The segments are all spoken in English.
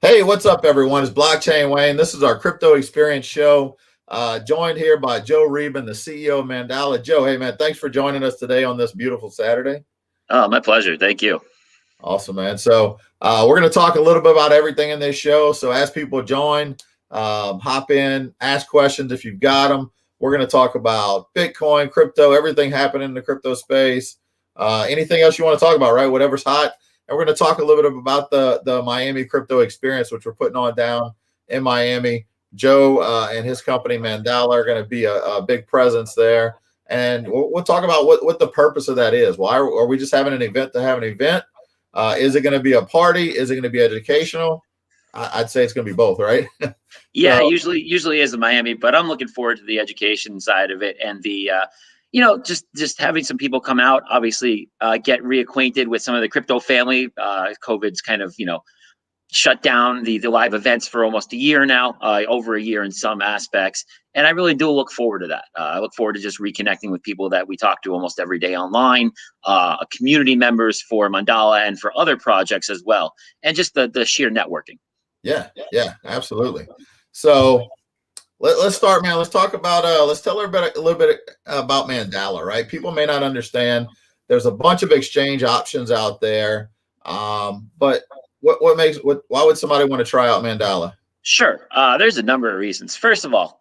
Hey, what's up, everyone? It's Blockchain Wayne. This is our Crypto Experience show. Joined here by Joe Reiben, the CEO of Mandala. Joe, hey, man, thanks for joining us today on this beautiful Saturday. Oh, my pleasure. Thank you. Awesome, man. So we're going to talk a little bit about everything in this show. So as people join, hop in, ask questions if you've got them. We're going to talk about Bitcoin, crypto, everything happening in the crypto space. Anything else you want to talk about, right? Whatever's hot. And we're going to talk a little bit about the Miami crypto experience, which we're putting on down in Miami. Joe and his company Mandala are going to be a big presence there. And we'll talk about what the purpose of that is. Why are we just having an event to have an event? Is it going to be a party? Is it going to be educational? I'd say it's going to be both, right? Yeah, usually is in Miami, but I'm looking forward to the education side of it and the just having some people come out, obviously get reacquainted with some of the crypto family. COVID's kind of, shut down the live events for almost a year now, over a year in some aspects. And I really do look forward to that. I look forward to just reconnecting with people that we talk to almost every day online, community members for Mandala and for other projects as well. And just the sheer networking. Yeah, absolutely. So let's start, man. Let's talk about let's tell everybody a little bit about Mandala, right? People may not understand. There's a bunch of exchange options out there, but why would somebody want to try out Mandala? Sure. There's a number of reasons. First of all,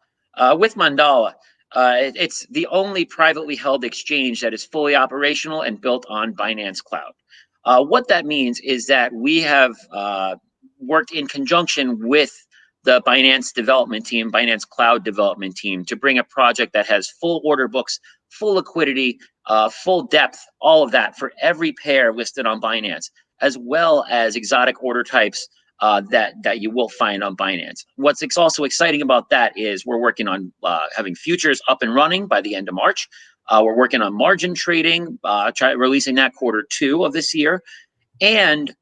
with Mandala, it's the only privately held exchange that is fully operational and built on Binance Cloud. What that means is that we have worked in conjunction with the Binance development team, Binance Cloud development team, to bring a project that has full order books, full liquidity, full depth, all of that for every pair listed on Binance, as well as exotic order types that you will find on Binance. What's also exciting about that is we're working on having futures up and running by the end of March. We're working on margin trading, releasing that Q2 of this year. And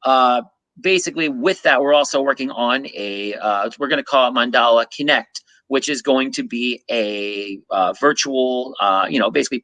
basically with that, we're also working on we're going to call it Mandala Connect, which is going to be a virtual, basically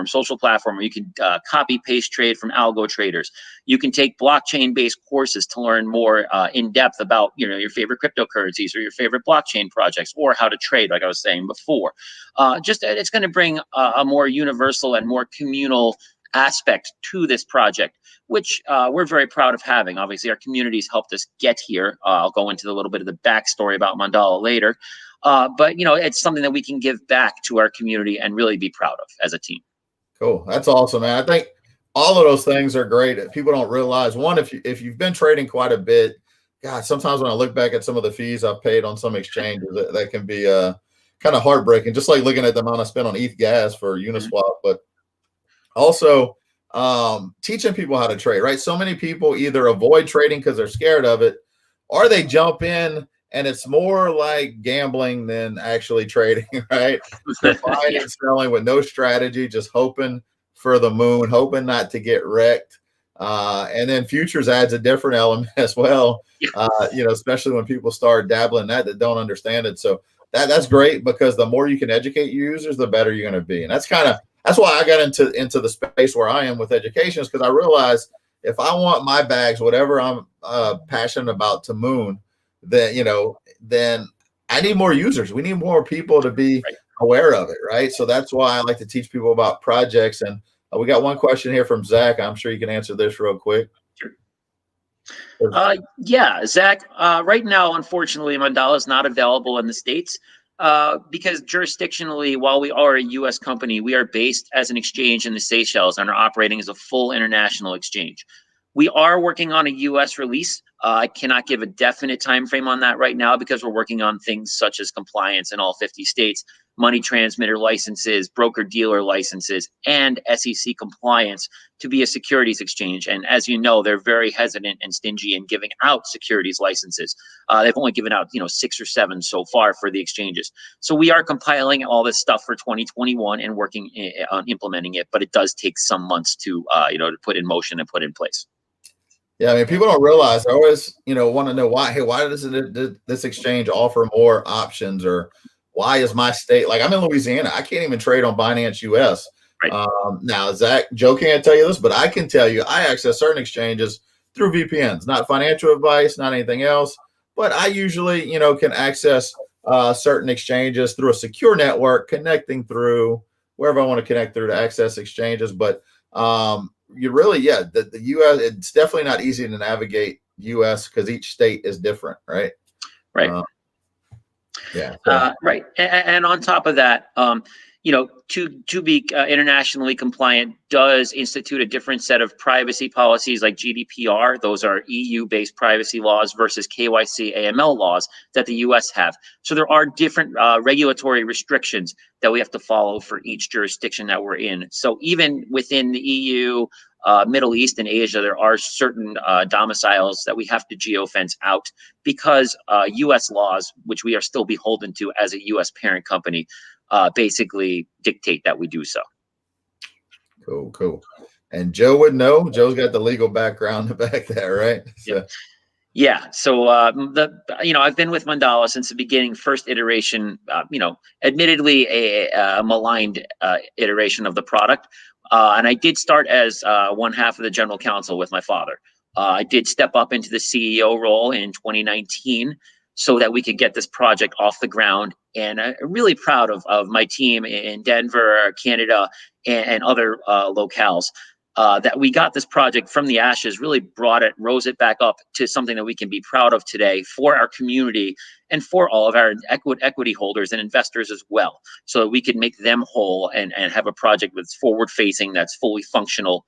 social platform where you can copy paste trade from algo traders. You can take blockchain-based courses to learn more in depth about, your favorite cryptocurrencies or your favorite blockchain projects, or how to trade, like I was saying before. It's going to bring a more universal and more communal aspect to this project, which we're very proud of having. Obviously, our communities helped us get here. I'll go into a little bit of the backstory about Mandala later. But it's something that we can give back to our community and really be proud of as a team. Cool. That's awesome, man. I think all of those things are great. People don't realize, one, if you've been trading quite a bit, God, sometimes when I look back at some of the fees I've paid on some exchanges, that can be kind of heartbreaking. Just like looking at the amount I spent on ETH gas for Uniswap, but also teaching people how to trade, right? So many people either avoid trading because they're scared of it, or they jump in and it's more like gambling than actually trading, right? So buying and selling with no strategy, just hoping for the moon, hoping not to get wrecked. And then futures adds a different element as well, especially when people start dabbling that don't understand it. So that's great, because the more you can educate users, the better you're going to be. And that's why I got into the space where I am with education, is because I realized if I want my bags, whatever I'm passionate about, to moon, then I need more users. We need more people to be aware of it, right? So that's why I like to teach people about projects. And we got one question here from Zach. I'm sure you can answer this real quick. Sure. Zach, right now, unfortunately, Mandala is not available in the States because jurisdictionally, while we are a U.S. company, we are based as an exchange in the Seychelles and are operating as a full international exchange. We are working on a U.S. release. I cannot give a definite time frame on that right now because we're working on things such as compliance in all 50 states, money transmitter licenses, broker-dealer licenses, and SEC compliance to be a securities exchange. And as you know, they're very hesitant and stingy in giving out securities licenses. They've only given out 6 or 7 so far for the exchanges. So we are compiling all this stuff for 2021 and working on implementing it, but it does take some months to put in motion and put in place. Yeah, I mean, people don't realize. They always, want to know why. Hey, why does this exchange offer more options, or why is my state, like I'm in Louisiana, I can't even trade on Binance US. Right. Now, Joe can't tell you this, but I can tell you I access certain exchanges through VPNs. Not financial advice, not anything else. but I usually, can access certain exchanges through a secure network, connecting through wherever I want to connect through to access exchanges. But you really, yeah, the U.S. It's definitely not easy to navigate U.S. because each state is different, right? Right. Yeah. So. Right. And on top of that, to be internationally compliant does institute a different set of privacy policies like GDPR. Those are EU-based privacy laws versus KYC AML laws that the US have. So there are different regulatory restrictions that we have to follow for each jurisdiction that we're in. So even within the EU, Middle East and Asia, there are certain domiciles that we have to geofence out because U.S. laws, which we are still beholden to as a U.S. parent company, basically dictate that we do so. Cool. And Joe would know. Joe's got the legal background to back that, right? So. Yeah. So I've been with Mandala since the beginning, first iteration. Admittedly a maligned iteration of the product, and I did start as one half of the general counsel with my father. I did step up into the CEO role in 2019 so that we could get this project off the ground. And I'm really proud of my team in Denver, Canada, and other locales. That we got this project from the ashes, really rose it back up to something that we can be proud of today for our community and for all of our equity holders and investors as well, so that we can make them whole and have a project that's forward facing, that's fully functional,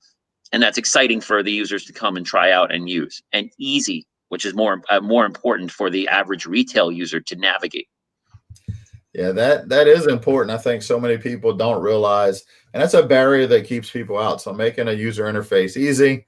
and that's exciting for the users to come and try out and use, and easy, which is more important for the average retail user to navigate. Yeah, that is important. I think so many people don't realize, and that's a barrier that keeps people out. So making a user interface easy,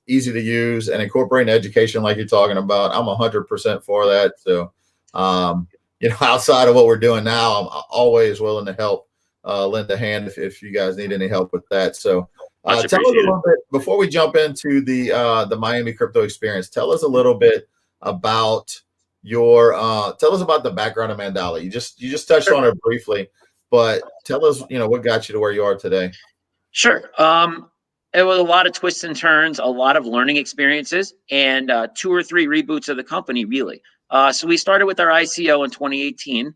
easy to use, and incorporating education like you're talking about, I'm 100% for that. So, outside of what we're doing now, I'm always willing to help, lend a hand if you guys need any help with that. So, tell us a little bit before we jump into the Miami crypto experience. Tell us a little bit about tell us about the background of Mandala. You just touched on it briefly, but tell us, what got you to where you are today. Sure. It was a lot of twists and turns, a lot of learning experiences, and 2 or 3 reboots of the company, really. So we started with our ICO in 2018.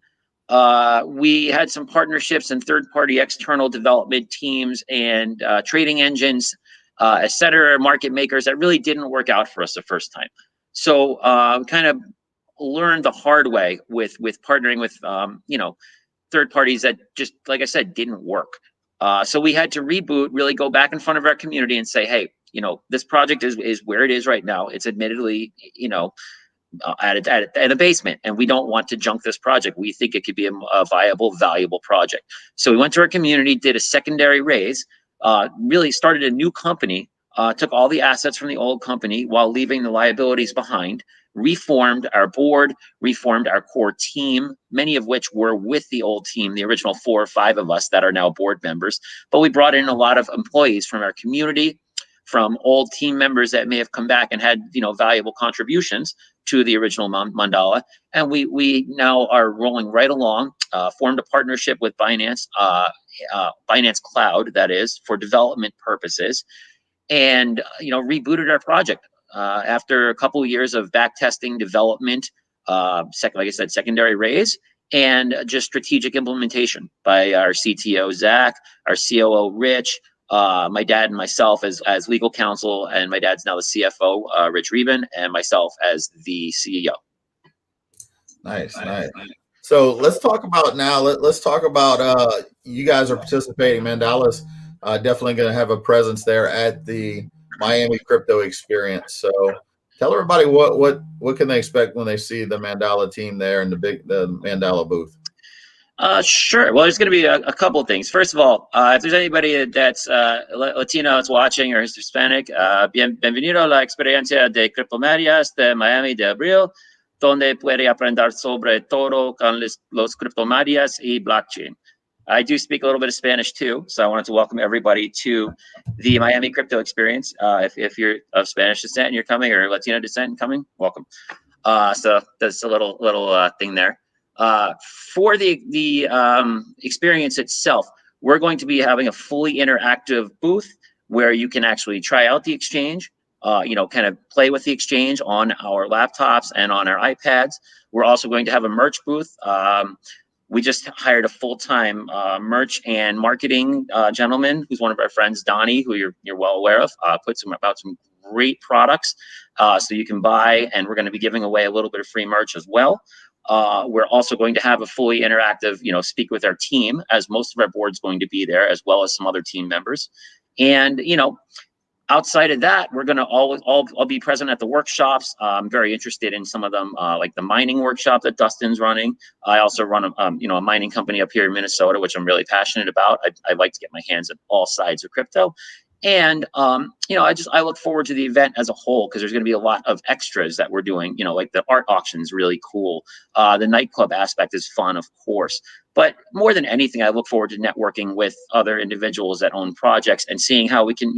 We had some partnerships and third-party external development teams and trading engines, et cetera, market makers that really didn't work out for us the first time. So kind of learned the hard way with partnering with third parties that just, like I said, didn't work. So we had to reboot, really go back in front of our community and say, hey, this project is where it is right now. It's admittedly, at a basement, and we don't want to junk this project. We think it could be a viable, valuable project. So we went to our community, did a secondary raise, really started a new company, took all the assets from the old company while leaving the liabilities behind, reformed our board, reformed our core team, many of which were with the old team, the original 4 or 5 of us that are now board members. But we brought in a lot of employees from our community, from old team members that may have come back and had valuable contributions to the original Mandala. And we now are rolling right along, formed a partnership with Binance, Binance Cloud, that is, for development purposes, and rebooted our project. After a couple of years of back testing, development, like I said, secondary raise, and just strategic implementation by our CTO, Zach, our COO, Rich, my dad and myself as legal counsel, and my dad's now the CFO, Rich Reiben, and myself as the CEO. Nice. So let's talk about now. Let's talk about you guys are participating. Mandala's definitely going to have a presence there at the Miami crypto experience. So tell everybody what can they expect when they see the Mandala team there in the Mandala booth. Sure. Well, there's going to be a couple of things. First of all, if there's anybody that's Latino that's watching or is Hispanic, bienvenido a la experiencia de criptomonedas de Miami de abril, donde puede aprender sobre todo con los criptomonedas y blockchain. I do speak a little bit of Spanish too, so I wanted to welcome everybody to the Miami crypto experience. If you're of Spanish descent and you're coming, or Latino descent and coming, welcome. So that's a little thing there. For the experience itself, we're going to be having a fully interactive booth where you can actually try out the exchange, kind of play with the exchange on our laptops and on our iPads. We're also going to have a merch booth. We just hired a full-time merch and marketing gentleman who's one of our friends, Donnie, who you're well aware of. Put some great products so you can buy, and we're going to be giving away a little bit of free merch as well. We're also going to have a fully interactive, speak with our team, as most of our board's going to be there, as well as some other team members. And, outside of that, we're going to all be present at the workshops. I'm very interested in some of them, like the mining workshop that Dustin's running. I also run a mining company up here in Minnesota, which I'm really passionate about. I like to get my hands on all sides of crypto. And, I look forward to the event as a whole, because there's going to be a lot of extras that we're doing, like the art auction is really cool. The nightclub aspect is fun, of course. But more than anything, I look forward to networking with other individuals that own projects and seeing how we can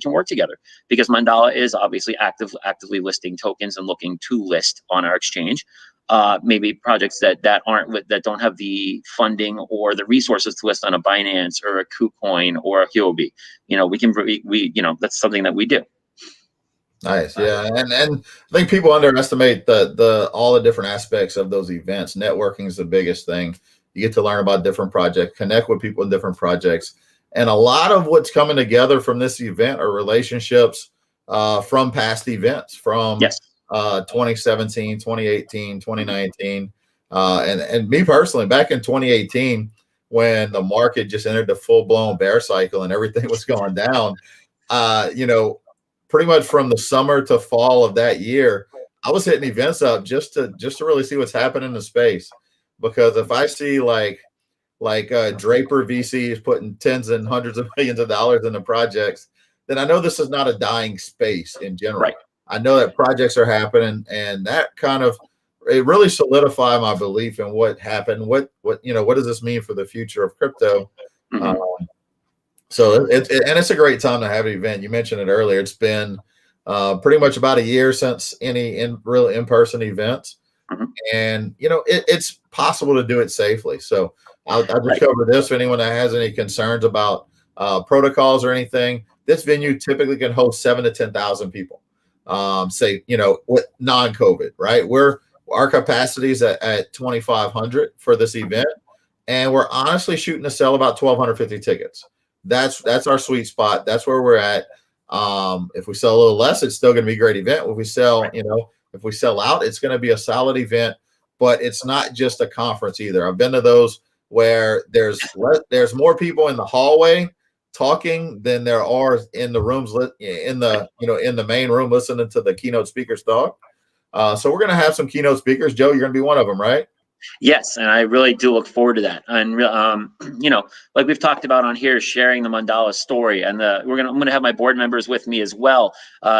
work together. Because Mandala is obviously actively listing tokens and looking to list on our exchange. Maybe projects that don't have the funding or the resources to list on a Binance or a KuCoin or a Huobi. That's something that we do. Nice. Yeah. And I think people underestimate all the different aspects of those events. Networking is the biggest thing. You get to learn about different projects, connect with people in different projects. And a lot of what's coming together from this event are relationships from past events, from 2017, 2018, 2019. And me personally, back in 2018, when the market just entered the full-blown bear cycle and everything was going down, pretty much from the summer to fall of that year, I was hitting events up just to really see what's happening in the space. Because if I see like Draper VCs putting tens and hundreds of millions of dollars into projects, then I know this is not a dying space in general. Right. I know that projects are happening, and that it really solidified my belief in what happened. What does this mean for the future of crypto? Mm-hmm. So it's a great time to have an event. You mentioned it earlier. It's been pretty much about a year since any real in-person events. Mm-hmm. And it's possible to do it safely. So I'll just cover this for anyone that has any concerns about protocols or anything. This venue typically can host 7,000 to 10,000 people. With non-COVID, right? Our capacity is at 2,500 for this event, and we're honestly shooting to sell about 1,250 tickets. That's our sweet spot. That's where we're at. If we sell a little less, it's still going to be a great event. If we sell out, it's going to be a solid event, but it's not just a conference either. I've been to those where there's more people in the hallway talking than there are in the rooms in the main room listening to the keynote speakers talk. So we're going to have some keynote speakers. Joe, you're going to be one of them, right? Yes, and I really do look forward to that. And like we've talked about on here, sharing the Mandala story, and I'm going to have my board members with me as well,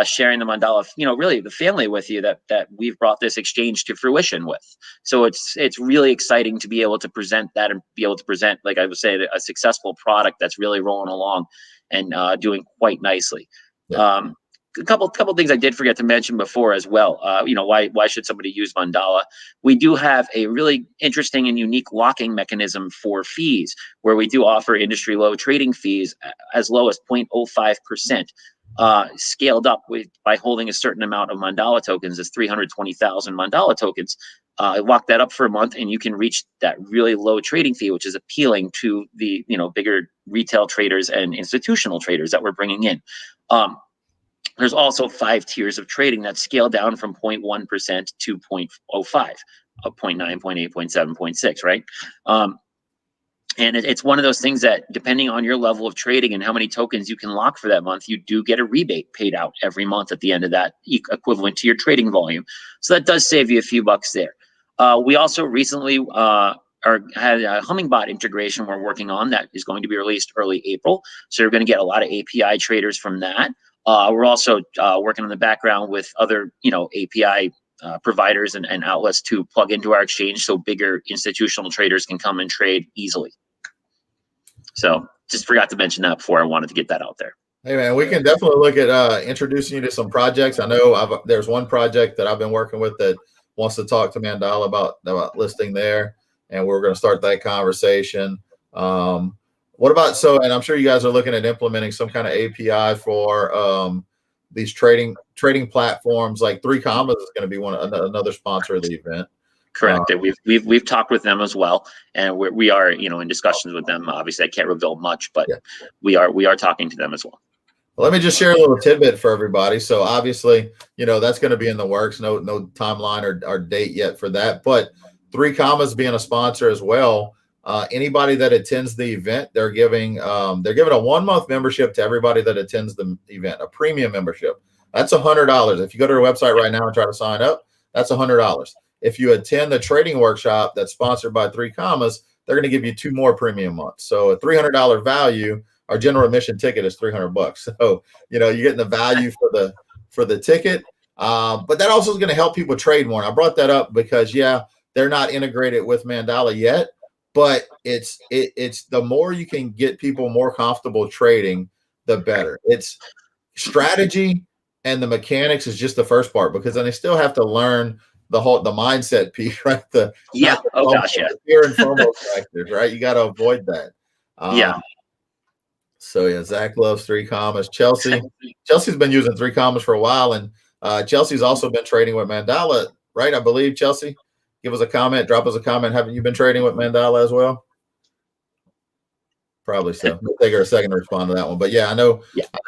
sharing the Mandala, really the family with you that we've brought this exchange to fruition with. So it's really exciting to be able to present that and be able to present, like I would say, a successful product that's really rolling along and doing quite nicely. Yeah. A couple things I did forget to mention before as well. Why should somebody use Mandala? We do have a really interesting and unique locking mechanism for fees, where we do offer industry low trading fees as low as 0.05%, scaled up by holding a certain amount of Mandala tokens, as 320,000 Mandala tokens. Lock that up for a month, and you can reach that really low trading fee, which is appealing to the bigger retail traders and institutional traders that we're bringing in. There's also 5 tiers of trading that scale down from 0.1% to 0.05, 0.9, 0.8, 0.7, 0.6, right? And it's one of those things that, depending on your level of trading and how many tokens you can lock for that month, you do get a rebate paid out every month at the end of that, equivalent to your trading volume. So that does save you a few bucks there. We also recently had a Hummingbot integration we're working on that is going to be released early April. So you're going to get a lot of API traders from that. We're also working in the background with other, API providers and outlets to plug into our exchange, so bigger institutional traders can come and trade easily. So just forgot to mention that before. I wanted to get that out there. Hey man, we can definitely look at introducing you to some projects. I know there's one project that I've been working with that wants to talk to Mandala about listing there, and we're going to start that conversation. What about, and I'm sure you guys are looking at implementing some kind of API for these trading platforms like Three Commas is going to be another sponsor of the event. Correct. We've talked with them as well, and we are in discussions with them. Obviously, I can't reveal much, but we are talking to them as well. Let me just share a little tidbit for everybody. So obviously, that's going to be in the works. No timeline or date yet for that. But Three Commas being a sponsor as well. Anybody that attends the event, they're giving a 1-month membership to everybody that attends the event, a premium membership. That's $100. If you go to their website right now and try to sign up, that's $100. If you attend the trading workshop that's sponsored by Three Commas, they're going to give you 2 more premium months. So a $300 value. Our general admission ticket is $300. So, you're getting the value for the ticket. But that also is going to help people trade more. And I brought that up because, they're not integrated with Mandala yet, but it's the more you can get people more comfortable trading, the better. It's strategy and the mechanics is just the first part, because then they still have to learn the mindset piece, right? The fear and FOMO factors, right? You got to avoid that. So Zach loves Three Commas. Chelsea's been using Three Commas for a while, and Chelsea's also been trading with Mandala, right? I believe. Chelsea, give us a comment. Drop us a comment. Haven't you been trading with Mandala as well? Probably so. It'll take her a second to respond to that one, but I know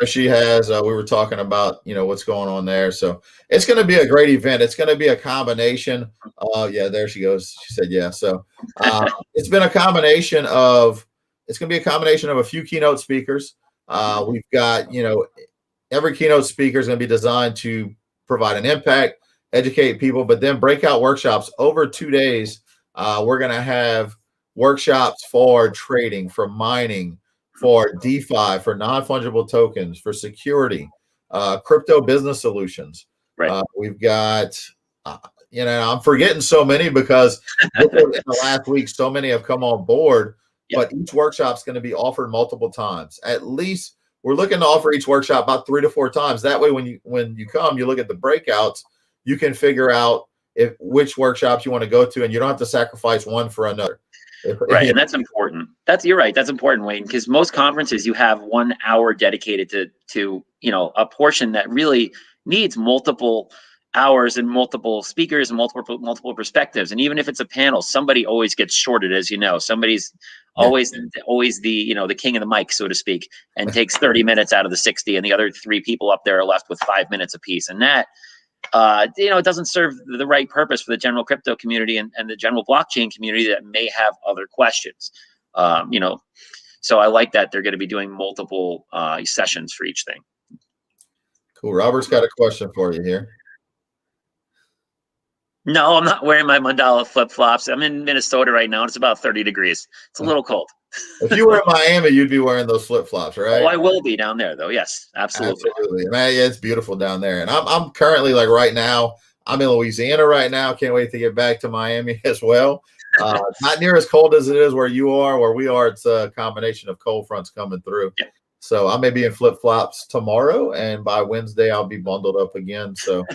she has. We were talking about what's going on there, so it's going to be a great event. It's going to be a combination. There she goes. She said So it's been a combination of. It's going to be a combination of a few keynote speakers. We've got, every keynote speaker is going to be designed to provide an impact, educate people, but then breakout workshops over 2 days. We're going to have workshops for trading, for mining, for DeFi, for non-fungible tokens, for security, crypto business solutions. Right. We've got, I'm forgetting so many because in the last week, so many have come on board. But each workshop is going to be offered multiple times. At least we're looking to offer each workshop about 3 to 4 times. That way, when you come, you look at the breakouts, you can figure out which workshops you want to go to, and you don't have to sacrifice one for another. Right, and that's important. You're right. That's important, Wayne, because most conferences you have 1 hour dedicated to a portion that really needs multiple hours and multiple speakers and multiple perspectives. And even if it's a panel, somebody always gets shorted, as you know. Somebody's always the the king of the mic, so to speak, and takes 30 minutes out of the 60, and the other 3 people up there are left with 5 minutes apiece. And that it doesn't serve the right purpose for the general crypto community and the general blockchain community that may have other questions. So I like that they're going to be doing multiple sessions for each thing. Cool. Robert's got a question for you here. No, I'm not wearing my Mandala flip-flops. I'm in Minnesota right now. And it's about 30 degrees. It's a little cold. If you were in Miami, you'd be wearing those flip-flops, right? Oh, I will be down there, though. Yes, absolutely. Man, it's beautiful down there. And I'm currently, right now, I'm in Louisiana right now. Can't wait to get back to Miami as well. Not near as cold as it is where you are. Where we are, it's a combination of cold fronts coming through. Yeah. So I may be in flip-flops tomorrow, and by Wednesday, I'll be bundled up again. So,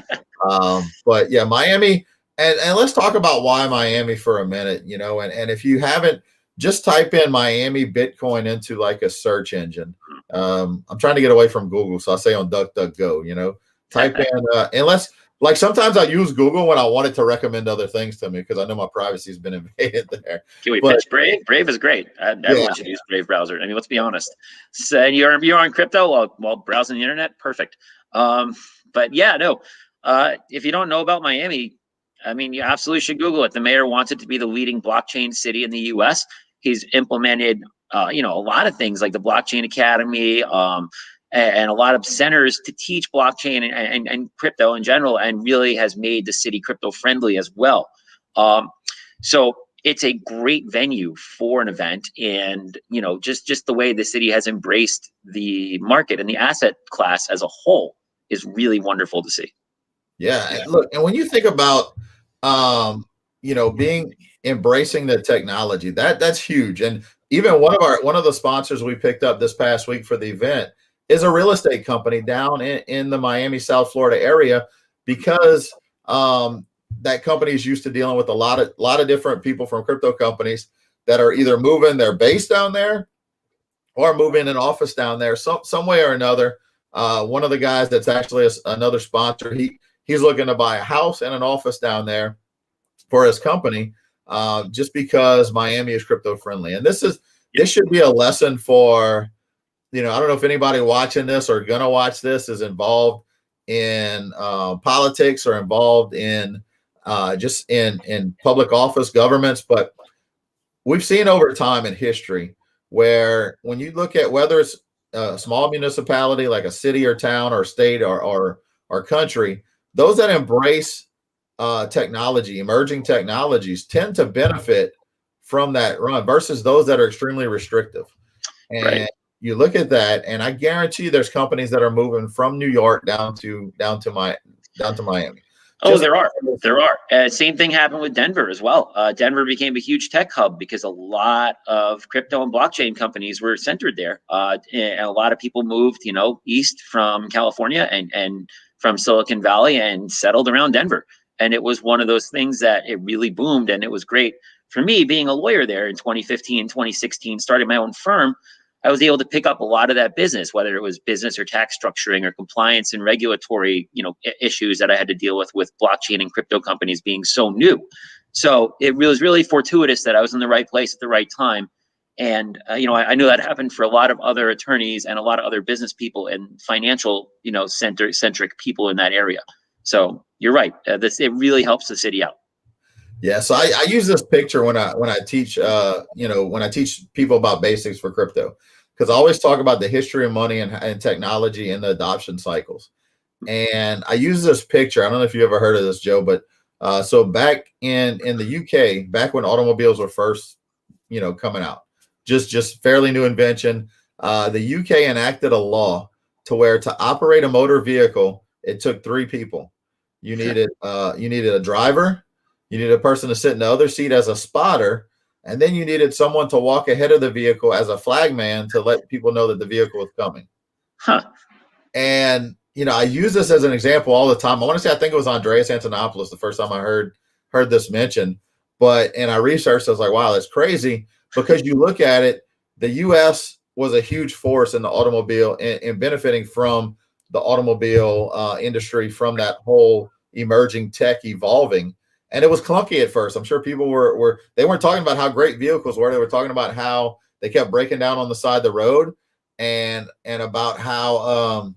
but Miami. And let's talk about why Miami for a minute, and if you haven't, just type in Miami Bitcoin into a search engine. I'm trying to get away from Google, so I say on DuckDuckGo, type in, unless sometimes I use Google when I want it to recommend other things to me because I know my privacy has been invaded there. Can we pitch Brave? Brave is great. Everyone should use Brave browser. I mean, let's be honest. So you're on crypto while browsing the internet. Perfect. But if you don't know about Miami, I mean, you absolutely should Google it. The mayor wants it to be the leading blockchain city in the U.S. He's implemented, a lot of things like the Blockchain Academy and a lot of centers to teach blockchain and crypto in general, and really has made the city crypto friendly as well. So it's a great venue for an event, and just the way the city has embraced the market and the asset class as a whole is really wonderful to see. Yeah, and look, and when you think about embracing the technology, that's huge. And even one of the sponsors we picked up this past week for the event is a real estate company down in the Miami, South Florida area, because that company is used to dealing with a lot of different people from crypto companies that are either moving their base down there or moving an office down there some way or another. One of the guys that's actually another sponsor, he's looking to buy a house and an office down there for his company, just because Miami is crypto friendly. And this should be a lesson for, I don't know if anybody watching this or gonna watch this is involved in politics or involved in just in public office governments, but we've seen over time in history where when you look at whether it's a small municipality like a city or town or state or country, those that embrace technology, emerging technologies, tend to benefit from that run versus those that are extremely restrictive. And Right. you look at that, and I guarantee you there's companies that are moving from New York down to Miami. Oh, Just there are. There are. Same thing happened with Denver as well. Denver became a huge tech hub because a lot of crypto and blockchain companies were centered there. And a lot of people moved, east from California and from Silicon Valley and settled around Denver. And it was one of those things that it really boomed, and it was great for me being a lawyer there in 2015, 2016, starting my own firm. I was able to pick up a lot of that business, whether it was business or tax structuring or compliance and regulatory, issues that I had to deal with blockchain and crypto companies being so new. So it was really fortuitous that I was in the right place at the right time. And, I know that happened for a lot of other attorneys and a lot of other business people and financial, centric people in that area. So you're right. It really helps the city out. Yeah, so I use this picture when I teach when I teach people about basics for crypto, because I always talk about the history of money and technology and the adoption cycles. And I use this picture. I don't know if you ever heard of this, Joe, but so back in the UK, back when automobiles were first coming out, just fairly new invention, the UK enacted a law to where to operate a motor vehicle, it took three people. You needed a driver. You needed a person to sit in the other seat as a spotter, and then you needed someone to walk ahead of the vehicle as a flagman to let people know that the vehicle was coming. Huh. And I use this as an example all the time. I want to say I think it was Andreas Antonopoulos the first time I heard this mentioned, and I researched. I was like, wow, that's crazy, because you look at it, the U.S. was a huge force in the automobile and benefiting from the automobile industry, from that whole emerging tech evolving. And it was clunky at first. I'm sure people they weren't talking about how great vehicles were. They were talking about how they kept breaking down on the side of the road, and about how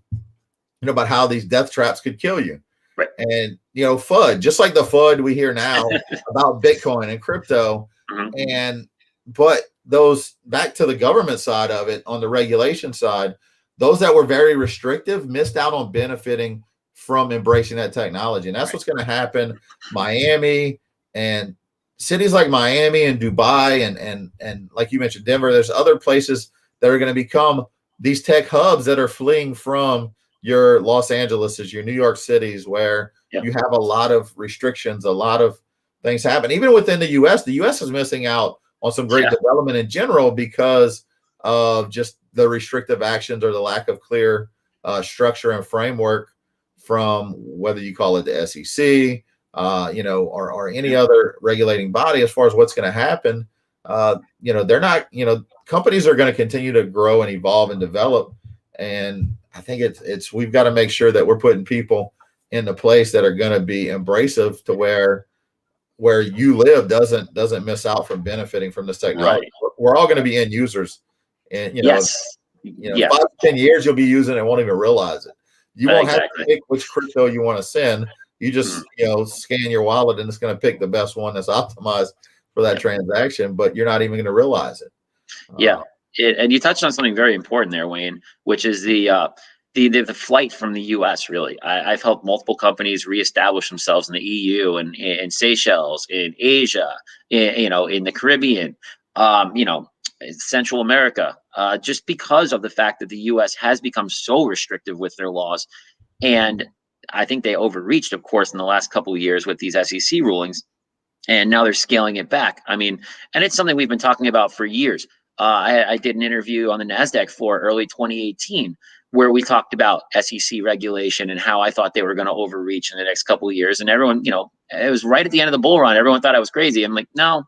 about how these death traps could kill you. Right. And FUD, just like the FUD we hear now about Bitcoin and crypto. Mm-hmm. But those, back to the government side of it, on the regulation side, those that were very restrictive missed out on benefiting from embracing that technology. And that's what's going to happen. Miami and cities like Miami and Dubai and like you mentioned, Denver, there's other places that are going to become these tech hubs that are fleeing from your Los Angeleses, your New York cities, where you have a lot of restrictions, a lot of things happen. Even within the U.S., the U.S. is missing out on some great development in general because of just the restrictive actions or the lack of clear structure and framework from whether you call it the SEC, or any other regulating body as far as what's going to happen. They're not, companies are going to continue to grow and evolve and develop. And I think we've got to make sure that we're putting people in the place that are going to be embracive to where you live doesn't miss out from benefiting from this technology. Right. We're all going to be end users, and yes. 5 to 10 years you'll be using it and won't even realize it. You won't have to pick which crypto you want to send. You just scan your wallet and it's going to pick the best one that's optimized for that transaction, but you're not even going to realize it. And you touched on something very important there, Wayne, which is the flight from the U.S. Really, I've helped multiple companies reestablish themselves in the EU and in Seychelles, in Asia, in the Caribbean, Central America, just because of the fact that the U.S. has become so restrictive with their laws. And I think they overreached, of course, in the last couple of years with these SEC rulings. And now they're scaling it back. I mean, and it's something we've been talking about for years. I did an interview on the NASDAQ floor early 2018 where we talked about SEC regulation and how I thought they were going to overreach in the next couple of years. And everyone, it was right at the end of the bull run. Everyone thought I was crazy. I'm like, no,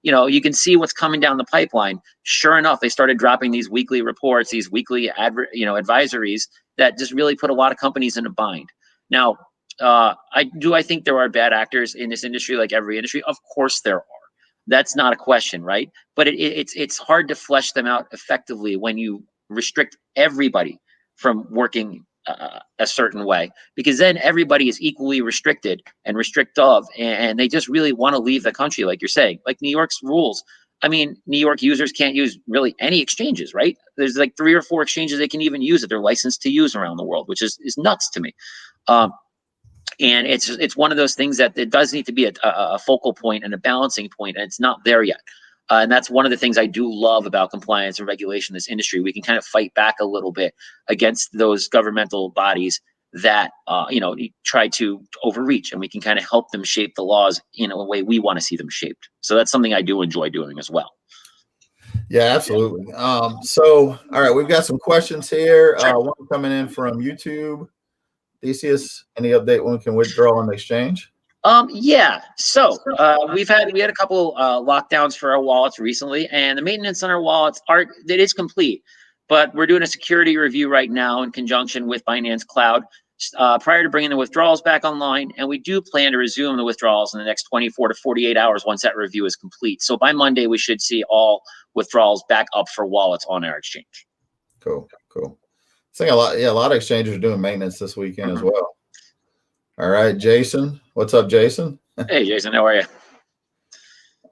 you can see what's coming down the pipeline. Sure enough, they started dropping these weekly reports, these weekly advisories that just really put a lot of companies in a bind. Now, I think there are bad actors in this industry, like every industry. Of course there are. That's not a question, right? But it's hard to flesh them out effectively when you restrict everybody from working a certain way, because then everybody is equally restricted and and they just really want to leave the country, like you're saying. Like New York's rules. I mean, New York users can't use really any exchanges, right? There's like 3 or 4 exchanges they can even use that they're licensed to use around the world, which is nuts to me. And it's one of those things that it does need to be a focal point and a balancing point, and it's not there yet. And that's one of the things I do love about compliance and regulation in this industry. We can kind of fight back a little bit against those governmental bodies that try to overreach, and we can kind of help them shape the laws in a way we want to see them shaped. So that's something I do enjoy doing as well. Yeah, absolutely. So, all right, we've got some questions here. Sure. One coming in from YouTube. Theseus, any update when we can withdraw on the exchange? Yeah. So we had a couple lockdowns for our wallets recently, and the maintenance on our wallets it is complete, but we're doing a security review right now in conjunction with Binance Cloud prior to bringing the withdrawals back online, and we do plan to resume the withdrawals in the next 24 to 48 hours once that review is complete. So by Monday, we should see all withdrawals back up for wallets on our exchange. Cool. I think a lot of exchanges are doing maintenance this weekend as well. All right, Jason. What's up, Jason? Hey, Jason, how are you?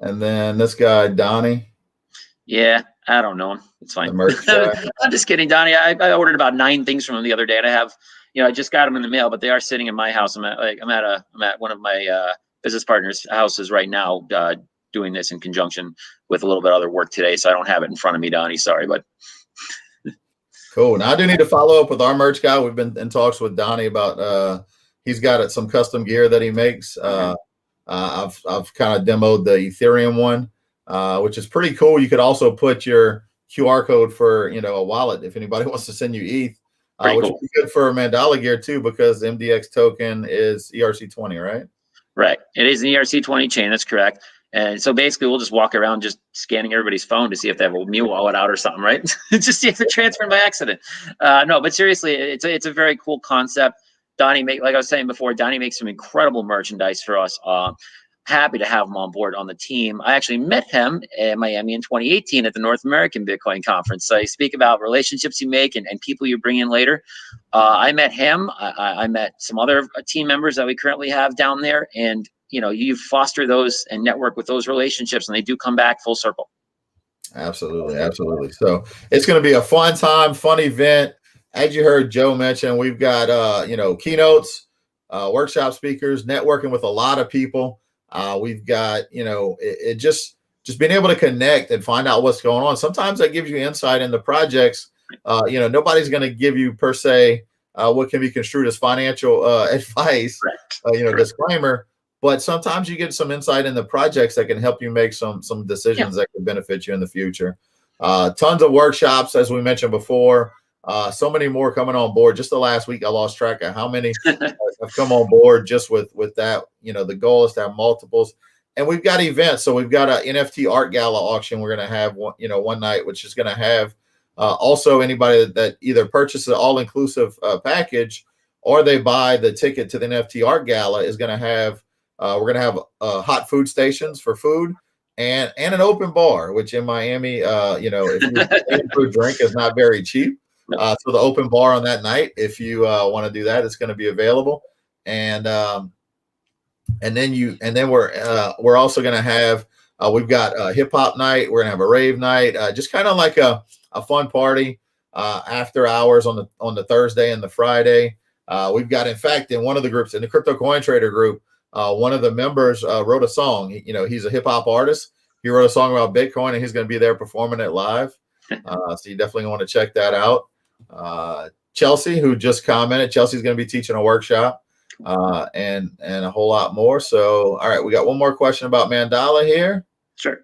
And then this guy, Donnie. Yeah, I don't know him. It's fine. The I'm just kidding, Donnie. I ordered about 9 things from him the other day, and I just got them in the mail, but they are sitting in my house. I'm at one of my business partners' houses right now, doing this in conjunction with a little bit of other work today, so I don't have it in front of me, Donnie. Sorry, but. Cool. Now I do need to follow up with our merch guy. We've been in talks with Donnie about he's got some custom gear that he makes. I've kind of demoed the Ethereum one, which is pretty cool. You could also put your QR code for a wallet if anybody wants to send you ETH, which would be good for Mandala gear too, because the MDX token is ERC20, right? Right. It is an ERC20 chain. That's correct. And so basically, we'll just walk around just scanning everybody's phone to see if they have a Mew wallet out or something, right? Just see if they're transferring by accident. No, but seriously, it's a very cool concept. Donnie like I was saying before, Donnie makes some incredible merchandise for us. Happy to have him on board on the team. I actually met him in Miami in 2018 at the North American Bitcoin Conference. So you speak about relationships you make and people you bring in later. I met him. I met some other team members that we currently have down there, and you foster those and network with those relationships, and they do come back full circle. Absolutely. So it's going to be a fun time, fun event. As you heard Joe mention, we've got keynotes, workshop speakers, networking with a lot of people. We've got it just being able to connect and find out what's going on. Sometimes that gives you insight into projects. Nobody's going to give you per se what can be construed as financial advice. Disclaimer. But sometimes you get some insight in the projects that can help you make some decisions that can benefit you in the future. Tons of workshops, as we mentioned before. So many more coming on board. Just the last week, I lost track of how many have come on board just with that. The goal is to have multiples. And we've got events. So we've got an NFT art gala auction we're going to have one night, which is going to have also anybody that either purchases an all-inclusive package or they buy the ticket to the NFT art gala is going to have we're going to have hot food stations for food and an open bar, which in Miami, if you're paying for a drink is not very cheap. So the open bar on that night, if you want to do that, it's going to be available. And then we're also going to have we've got a hip hop night. We're going to have a rave night, just kind of like a fun party after hours on the Thursday and the Friday. We've got, in fact, in one of the groups, in the Crypto Coin Trader group, one of the members wrote a song. He's a hip hop artist. He wrote a song about Bitcoin, and he's going to be there performing it live. So you definitely want to check that out. Chelsea, who just commented, Chelsea's going to be teaching a workshop and a whole lot more. So, all right, we got one more question about Mandala here. Sure.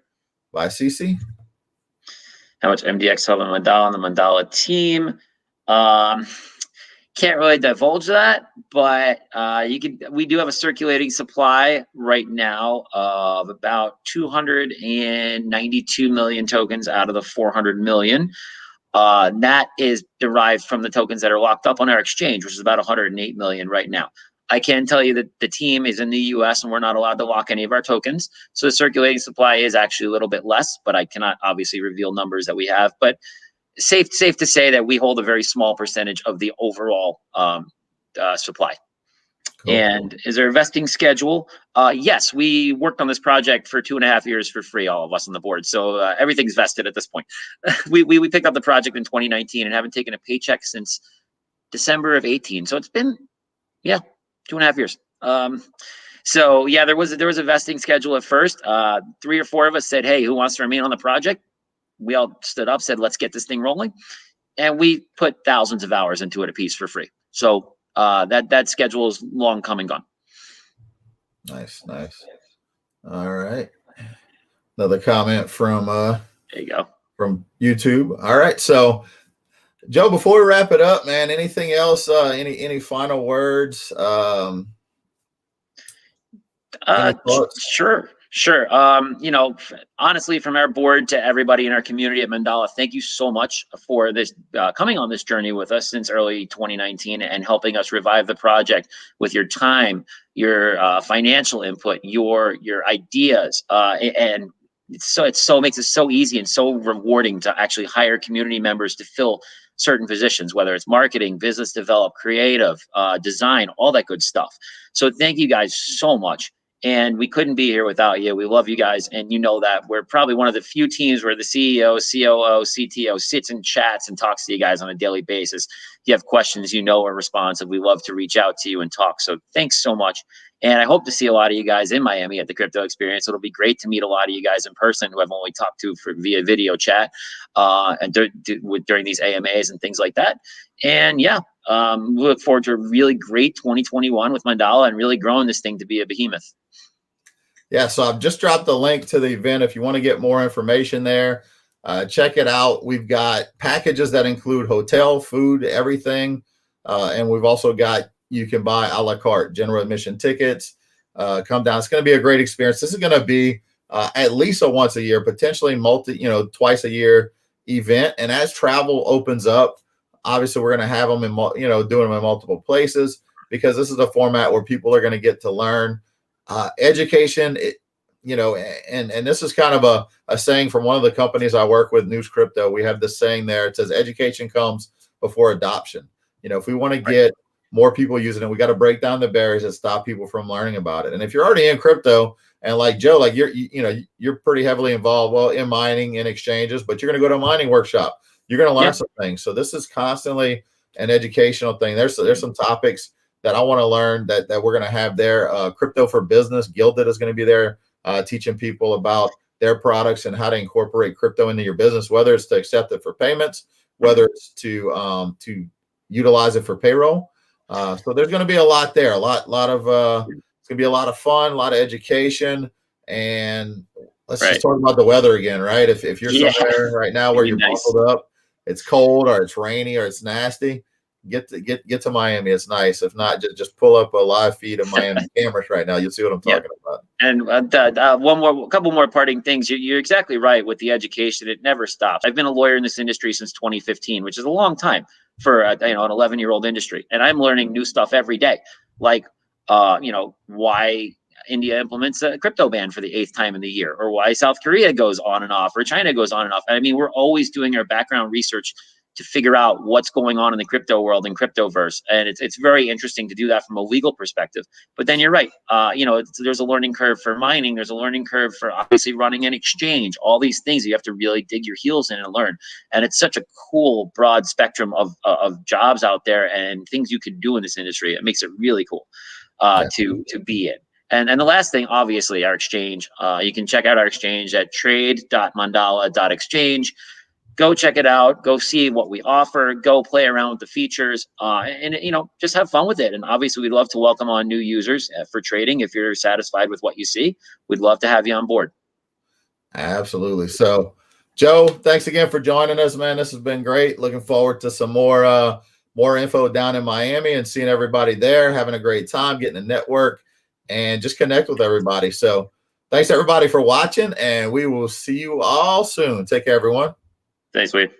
By Cece. How much MDX held on Mandala and the Mandala team? Can't really divulge that, but we do have a circulating supply right now of about 292 million tokens out of the 400 million. That is derived from the tokens that are locked up on our exchange, which is about 108 million right now. I can tell you that the team is in the US and we're not allowed to lock any of our tokens. So the circulating supply is actually a little bit less, but I cannot obviously reveal numbers that we have. But safe to say that we hold a very small percentage of the overall supply. Cool. And is there a vesting schedule? Yes, we worked on this project for 2.5 years for free, all of us on the board. So everything's vested at this point. we picked up the project in 2019 and haven't taken a paycheck since December of 18. So it's been, 2.5 years. So yeah, there was a vesting schedule at first. 3 or 4 of us said, "Hey, who wants to remain on the project?" We all stood up, said, "Let's get this thing rolling," and we put thousands of hours into it a piece for free. So that schedule is long come and gone. Nice. All right. Another comment from there you go, from YouTube. All right. So Joe, before we wrap it up, man, anything else? Any final words? Sure. Honestly, from our board to everybody in our community at Mandala, thank you so much for this coming on this journey with us since early 2019 and helping us revive the project with your time, your financial input, your ideas, and it makes it so easy and so rewarding to actually hire community members to fill certain positions, whether it's marketing, business develop, creative, design, all that good stuff. So thank you guys so much. And we couldn't be here without you. We love you guys. And you know that we're probably one of the few teams where the CEO, COO, CTO sits and chats and talks to you guys on a daily basis. If you have questions, we're responsive. We love to reach out to you and talk. So thanks so much. And I hope to see a lot of you guys in Miami at the Crypto Experience. It'll be great to meet a lot of you guys in person who I've only talked to via video chat and during these AMAs and things like that. And we look forward to a really great 2021 with Mandala and really growing this thing to be a behemoth. Yeah, so I've just dropped the link to the event. If you want to get more information there, check it out. We've got packages that include hotel, food, everything. And we've also got, you can buy a la carte, general admission tickets. Come down. It's going to be a great experience. This is going to be at least a once a year, potentially twice a year event. And as travel opens up, obviously we're going to have them doing them in multiple places, because this is a format where people are going to get to learn. Education, and this is kind of a saying from one of the companies I work with, News Crypto. We have this saying there. It says education comes before adoption. If we want to get more people using it, we got to break down the barriers that stop people from learning about it. And if you're already in crypto, and like Joe, like you're pretty heavily involved, in mining, in exchanges, but you're going to go to a mining workshop. You're going to learn some things. So this is constantly an educational thing. There's some topics that I want to learn that we're going to have there. Crypto for Business, Gilded is going to be there teaching people about their products and how to incorporate crypto into your business, whether it's to accept it for payments, whether it's to utilize it for payroll. So there's going to be a lot there, it's going to be a lot of fun, a lot of education. And let's just talk about the weather again, right? If you're somewhere right now where you're buckled up, it's cold or it's rainy or it's nasty, get to Miami. It's nice. If not, just pull up a live feed of Miami cameras right now. You'll see what I'm talking about. And a couple more parting things. You're exactly right with the education. It never stops. I've been a lawyer in this industry since 2015, which is a long time for an 11-year-old industry, and I'm learning new stuff every day. Like why India implements a crypto ban for the 8th time in the year, or why South Korea goes on and off, or China goes on and off. I mean, we're always doing our background research to figure out what's going on in the crypto world and cryptoverse. And it's very interesting to do that from a legal perspective. But then you're right. There's a learning curve for mining. There's a learning curve for obviously running an exchange, all these things you have to really dig your heels in and learn. And it's such a cool, broad spectrum of jobs out there and things you can do in this industry. It makes it really cool to be in. And the last thing, obviously, our exchange. You can check out our exchange at trade.mandala.exchange. Go check it out. Go see what we offer. Go play around with the features, and just have fun with it. And obviously, we'd love to welcome on new users for trading. If you're satisfied with what you see, we'd love to have you on board. Absolutely. So, Joe, thanks again for joining us, man. This has been great. Looking forward to some more info down in Miami and seeing everybody there, having a great time, getting a network, and just connect with everybody. So, thanks everybody for watching, and we will see you all soon. Take care, everyone. Thanks, Wade.